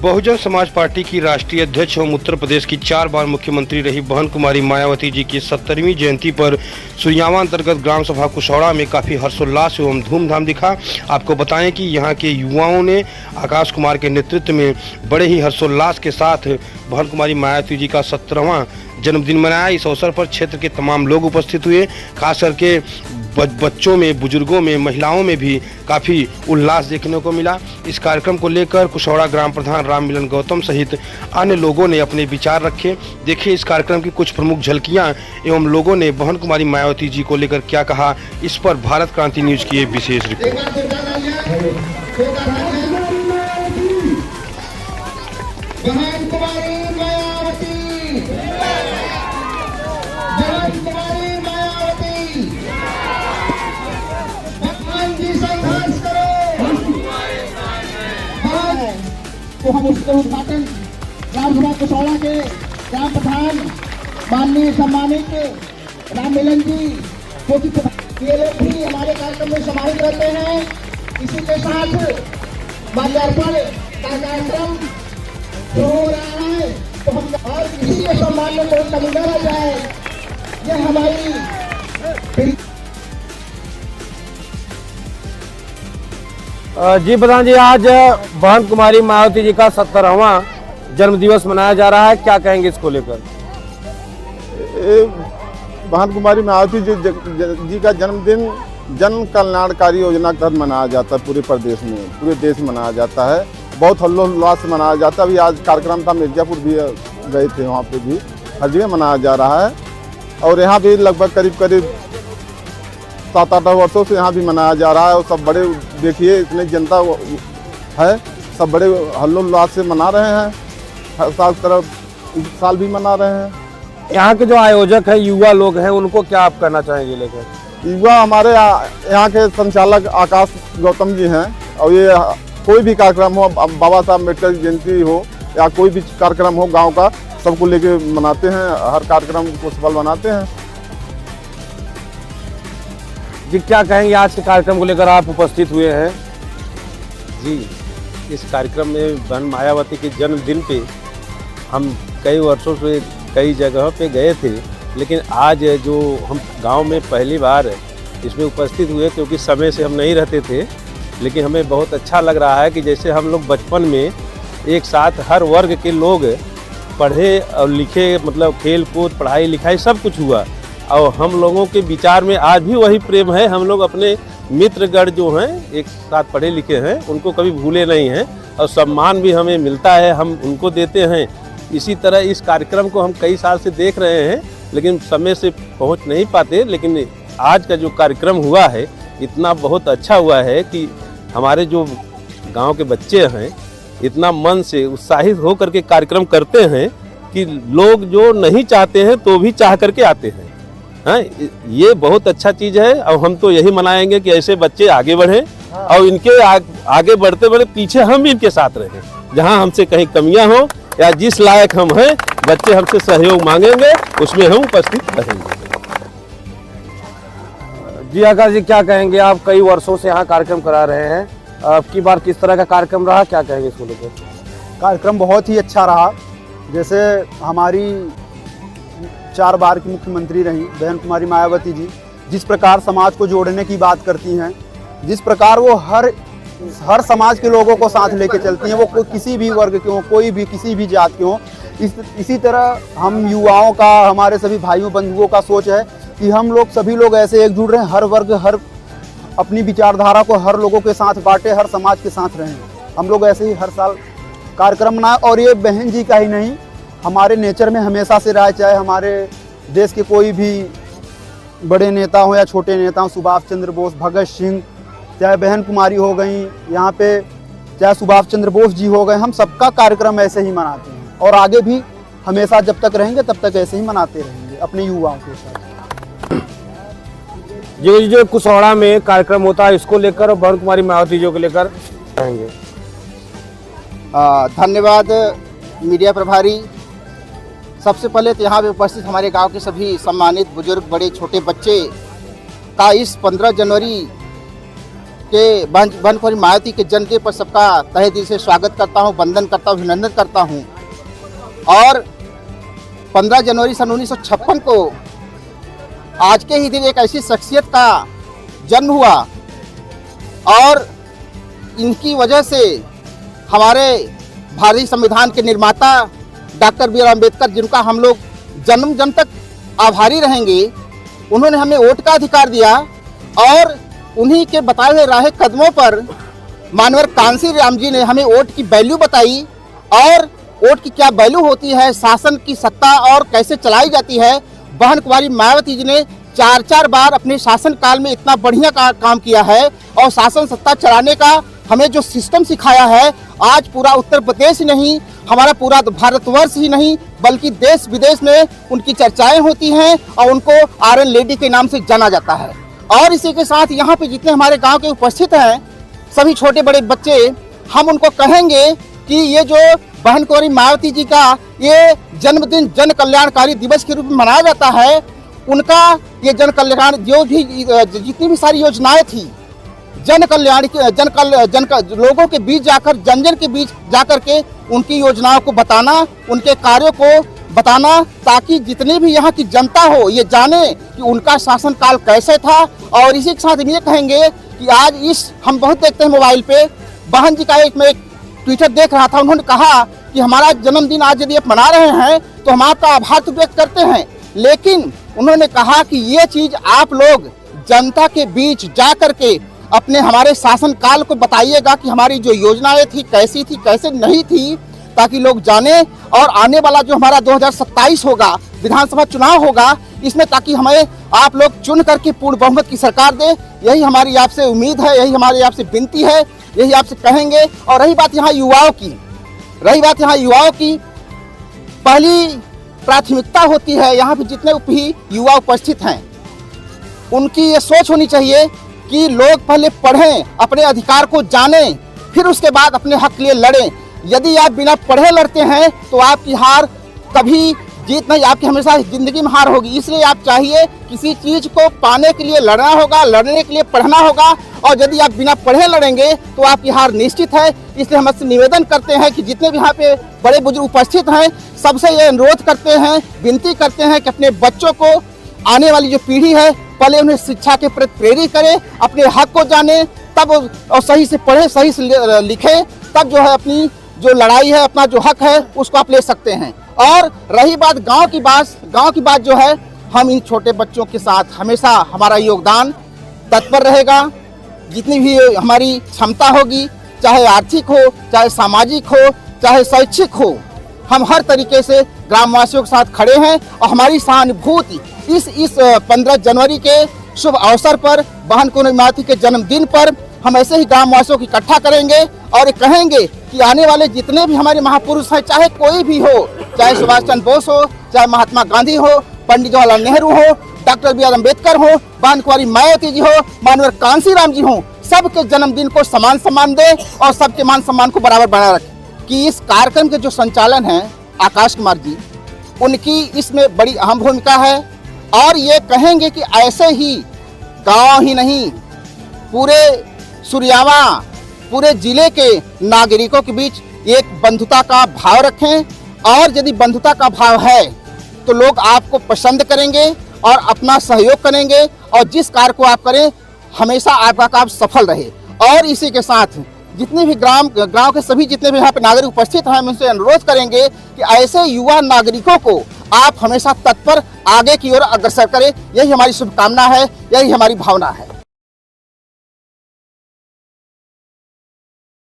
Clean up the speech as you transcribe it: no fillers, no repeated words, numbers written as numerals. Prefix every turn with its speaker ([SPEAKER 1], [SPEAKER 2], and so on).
[SPEAKER 1] Bahujan Samaj party की राष्ट्रीय अध्यक्ष एवं उत्तर प्रदेश की 4 बार मुख्यमंत्री रही बहन कुमारी मायावती जी की 70वीं जयंती पर सुरयावा अंतर्गत ग्राम सभा कुशौड़ा में काफ़ी हर्षोल्लास एवं धूमधाम दिखा। आपको बताएं कि यहां के युवाओं ने आकाश कुमार के नेतृत्व में बड़े ही हर्षोल्लास के साथ बहन कुमारी मायावती जी का 70वां जन्मदिन मनाया। इस अवसर पर क्षेत्र के तमाम लोग उपस्थित हुए, खास करके बच्चों में, बुजुर्गों में, महिलाओं में भी काफ़ी उल्लास देखने को मिला। इस कार्यक्रम को लेकर कुशौड़ा ग्राम प्रधान राम मिलन गौतम सहित अन्य लोगों ने अपने विचार रखे। देखिए इस कार्यक्रम की कुछ प्रमुख झलकियां एवं लोगों ने बहन कुमारी मायावती जी को लेकर क्या कहा, इस पर भारत क्रांति न्यूज की एक विशेष रिपोर्ट।
[SPEAKER 2] तो हम उसके उद्घाटन ग्राम सभा कुशौड़ा के ग्राम प्रधान माननीय सम्मानित राम मिलन जी जो कि ये लोग भी हमारे कार्यक्रम में सम्मानित रहते हैं। इसी के साथ माल्यार्पण का कार्यक्रम जो हो रहा है तो हम और किसी के सम्मान में कोई कमी न रह जाए, यह हमारी।
[SPEAKER 1] जी प्रधान जी, आज बहन कुमारी मायावती जी का 70वां जन्म दिवस मनाया जा रहा है, क्या कहेंगे इसको लेकर?
[SPEAKER 3] बहन कुमारी मायावती जी का जन्मदिन जन कल्याणकारी योजना के तहत मनाया जाता है। पूरे प्रदेश में, पूरे देश में मनाया जाता है। बहुत हल्लोल्लास से मनाया जाता है। अभी आज कार्यक्रम था, मिर्जापुर भी गए थे, वहाँ पे भी हर जगह मनाया जा रहा है। और यहाँ भी लगभग करीब 7-8 वर्षों से यहाँ भी मनाया जा रहा है। और सब बड़े देखिए इतने जनता है, सब बड़े हल्लोल्लास से मना रहे हैं। हर साल तरफ इस साल भी मना रहे हैं।
[SPEAKER 1] यहाँ के जो आयोजक हैं, युवा लोग हैं, उनको क्या आप कहना चाहेंगे लेकर?
[SPEAKER 3] युवा हमारे यहाँ के संचालक आकाश गौतम जी हैं। और ये कोई भी कार्यक्रम हो, बाबा साहब अम्बेडकर जयंती हो या कोई भी कार्यक्रम हो गाँव का, सबको लेके मनाते हैं। हर कार्यक्रम को सफल बनाते हैं।
[SPEAKER 1] जी क्या कहेंगे, आज के कार्यक्रम को लेकर आप उपस्थित हुए हैं?
[SPEAKER 4] जी, इस कार्यक्रम में बहन मायावती के जन्मदिन पे हम कई वर्षों से कई जगहों पे गए थे, लेकिन आज जो हम गांव में पहली बार इसमें उपस्थित हुए, क्योंकि समय से हम नहीं रहते थे, लेकिन हमें बहुत अच्छा लग रहा है कि जैसे हम लोग बचपन में एक साथ हर वर्ग के लोग पढ़े और लिखे, मतलब खेल कूद, पढ़ाई लिखाई सब कुछ हुआ। और हम लोगों के विचार में आज भी वही प्रेम है। हम लोग अपने मित्रगण जो हैं, एक साथ पढ़े लिखे हैं, उनको कभी भूले नहीं हैं और सम्मान भी हमें मिलता है, हम उनको देते हैं। इसी तरह इस कार्यक्रम को हम कई साल से देख रहे हैं, लेकिन समय से पहुंच नहीं पाते। लेकिन आज का जो कार्यक्रम हुआ है, इतना बहुत अच्छा हुआ है कि हमारे जो गांव के बच्चे हैं इतना मन से उत्साहित होकर के कार्यक्रम करते हैं कि लोग जो नहीं चाहते हैं तो भी चाह करके आते हैं। हाँ, ये बहुत अच्छा चीज़ है। और हम तो यही मनाएंगे कि ऐसे बच्चे आगे बढ़ें और इनके आगे बढ़ते बढ़ते पीछे हम भी इनके साथ रहें। जहाँ हमसे कहीं कमियां हो या जिस लायक हम हैं, बच्चे हमसे सहयोग मांगेंगे, उसमें हम उपस्थित रहेंगे।
[SPEAKER 1] जी आकाश जी, क्या कहेंगे, आप कई वर्षों से यहाँ कार्यक्रम करा रहे हैं, अब की बार किस तरह का कार्यक्रम रहा, क्या कहेंगे इसको लेकर?
[SPEAKER 5] कार्यक्रम बहुत ही अच्छा रहा। जैसे हमारी 4 बार की मुख्यमंत्री रही बहन कुमारी मायावती जी, जिस प्रकार समाज को जोड़ने की बात करती हैं, जिस प्रकार वो हर समाज के लोगों को साथ लेके चलती हैं, वो किसी भी वर्ग के हों, कोई भी किसी भी जात के हों। इसी तरह हम युवाओं का, हमारे सभी भाइयों बंधुओं का सोच है कि हम लोग सभी लोग ऐसे एकजुट रहें, हर वर्ग, हर अपनी विचारधारा को हर लोगों के साथ बांटे, हर समाज के साथ रहें। हम लोग ऐसे ही हर साल कार्यक्रम मनाएं। और ये बहन जी का ही नहीं, हमारे नेचर में हमेशा से रहा है। चाहे हमारे देश के कोई भी बड़े नेता हो या छोटे नेता हो, सुभाष चंद्र बोस, भगत सिंह, चाहे बहन कुमारी हो गई यहाँ पे, चाहे सुभाष चंद्र बोस जी हो गए, हम सबका कार्यक्रम ऐसे ही मनाते हैं और आगे भी हमेशा जब तक रहेंगे तब तक ऐसे ही मनाते रहेंगे अपने युवाओं के साथ।
[SPEAKER 1] जो कुशौड़ा में कार्यक्रम होता है, इसको लेकर और बहन कुमारी मायावती जी को लेकर कहेंगे?
[SPEAKER 2] धन्यवाद मीडिया प्रभारी। सबसे पहले तो यहाँ पे उपस्थित हमारे गांव के सभी सम्मानित बुजुर्ग, बड़े छोटे बच्चे का इस 15 जनवरी के बहन कुमारी मायावती के जन्मदिन पर सबका तहे दिल से स्वागत करता हूं, वंदन करता हूं, अभिनंदन करता हूं। और 15 जनवरी सन 1956 को आज के ही दिन एक ऐसी शख्सियत का जन्म हुआ और इनकी वजह से हमारे भारतीय संविधान के निर्माता डॉक्टर बी आर अम्बेडकर, जिनका हम लोग जन्म जन्म तक आभारी रहेंगे, उन्होंने हमें वोट का अधिकार दिया और उन्हीं के बताए हुए राह कदमों पर मानवर कांसी राम जी ने हमें वोट की वैल्यू बताई और वोट की क्या वैल्यू होती है, शासन की सत्ता और कैसे चलाई जाती है। बहन कुमारी मायावती जी ने 4 बार अपने शासन काल में इतना बढ़िया काम किया है और शासन सत्ता चलाने का हमें जो सिस्टम सिखाया है, आज पूरा उत्तर प्रदेश ही नहीं, हमारा पूरा भारतवर्ष ही नहीं बल्कि देश विदेश में उनकी चर्चाएं होती हैं और उनको आयरन लेडी के नाम से जाना जाता है। और इसी के साथ यहाँ पे जितने हमारे गांव के उपस्थित हैं सभी छोटे बड़े बच्चे, हम उनको कहेंगे कि ये जो बहन कुमारी मायावती जी का ये जन्मदिन जन कल्याणकारी दिवस के रूप में मनाया जाता है, उनका ये जन कल्याण जो भी जितनी भी सारी योजनाएं थी जन कल्याण लोगों के बीच जाकर जन के बीच जाकर के उनकी योजनाओं को बताना, उनके कार्यों को बताना, ताकि जितनी भी यहाँ की जनता हो ये जाने कि उनका शासनकाल कैसे था। और इसी के साथ हम ये कहेंगे कि आज हम बहुत देखते हैं मोबाइल पे, बहन जी का मैं ट्विटर देख रहा था, उन्होंने कहा कि हमारा जन्मदिन आज यदि आप मना रहे हैं तो हम आपका आभार तो व्यक्त करते हैं, लेकिन उन्होंने कहा कि ये चीज़ आप लोग जनता के बीच जा कर के अपने हमारे शासन काल को बताइएगा कि हमारी जो योजनाएं थी कैसी थी कैसे नहीं थी, ताकि लोग जाने। और आने वाला जो हमारा 2027 होगा विधानसभा चुनाव होगा, इसमें ताकि हमें आप लोग चुन करके पूर्ण बहुमत की सरकार दे, यही हमारी आपसे उम्मीद है, यही हमारी आपसे विनती है, यही आपसे कहेंगे। और रही बात यहाँ युवाओं की, पहली प्राथमिकता होती है यहाँ पे जितने भी युवा उपस्थित हैं उनकी ये सोच होनी चाहिए कि लोग पहले पढ़ें, अपने अधिकार को जानें, फिर उसके बाद अपने हक के लिए लड़ें। यदि आप बिना पढ़े लड़ते हैं तो आपकी हार कभी जीत नहीं, आपकी हमेशा जिंदगी में हार होगी। इसलिए आप चाहिए किसी चीज़ को पाने के लिए लड़ना होगा, लड़ने के लिए पढ़ना होगा, और यदि आप बिना पढ़े लड़ेंगे तो आपकी हार निश्चित है। इसलिए हम आपसे निवेदन करते हैं कि जितने भी यहाँ पे बड़े बुजुर्ग उपस्थित हैं सबसे ये अनुरोध करते हैं, विनती करते हैं कि अपने बच्चों को, आने वाली जो पीढ़ी है, पहले उन्हें शिक्षा के प्रति प्रेरित करें, अपने हक को जाने, तब और सही से पढ़े, सही से लिखें, तब जो है अपनी जो लड़ाई है, अपना जो हक है उसको आप ले सकते हैं। और रही बात गांव की बात जो है, हम इन छोटे बच्चों के साथ हमेशा हमारा योगदान तत्पर रहेगा। जितनी भी हमारी क्षमता होगी, चाहे आर्थिक हो, चाहे सामाजिक हो, चाहे शैक्षिक हो, हम हर तरीके से ग्रामवासियों के साथ खड़े हैं। और हमारी सहानुभूति इस 15 जनवरी के शुभ अवसर पर, बहन कुमारी मायावती के जन्मदिन पर हम ऐसे ही ग्रामवासियों को इकट्ठा करेंगे और कहेंगे कि आने वाले जितने भी हमारे महापुरुष हैं, चाहे कोई भी हो, चाहे सुभाष चंद्र बोस हो, चाहे महात्मा गांधी हो, पंडित जवाहरलाल नेहरू हो, डॉक्टर बी आर अम्बेडकर हो, बहन कुमारी मायावती जी हो, मानवर कांसी राम जी हो, सबके जन्मदिन को समान सम्मान दे और सबके मान सम्मान को बराबर बनाए रखे। कि इस कार्यक्रम के जो संचालन है आकाश कुमार जी, उनकी इसमें बड़ी अहम भूमिका है। और ये कहेंगे कि ऐसे ही गांव ही नहीं, पूरे सुरियावा, पूरे जिले के नागरिकों के बीच एक बंधुता का भाव रखें। और यदि बंधुता का भाव है तो लोग आपको पसंद करेंगे और अपना सहयोग करेंगे, और जिस कार्य को आप करें हमेशा आपका काम सफल रहे। और इसी के साथ जितने भी गांव के सभी जितने भी यहाँ पे नागरिक उपस्थित हैं, हम उनसे अनुरोध करेंगे कि ऐसे युवा नागरिकों को आप हमेशा तत्पर आगे की ओर अग्रसर करें। यही हमारी शुभकामना है, यही हमारी भावना है।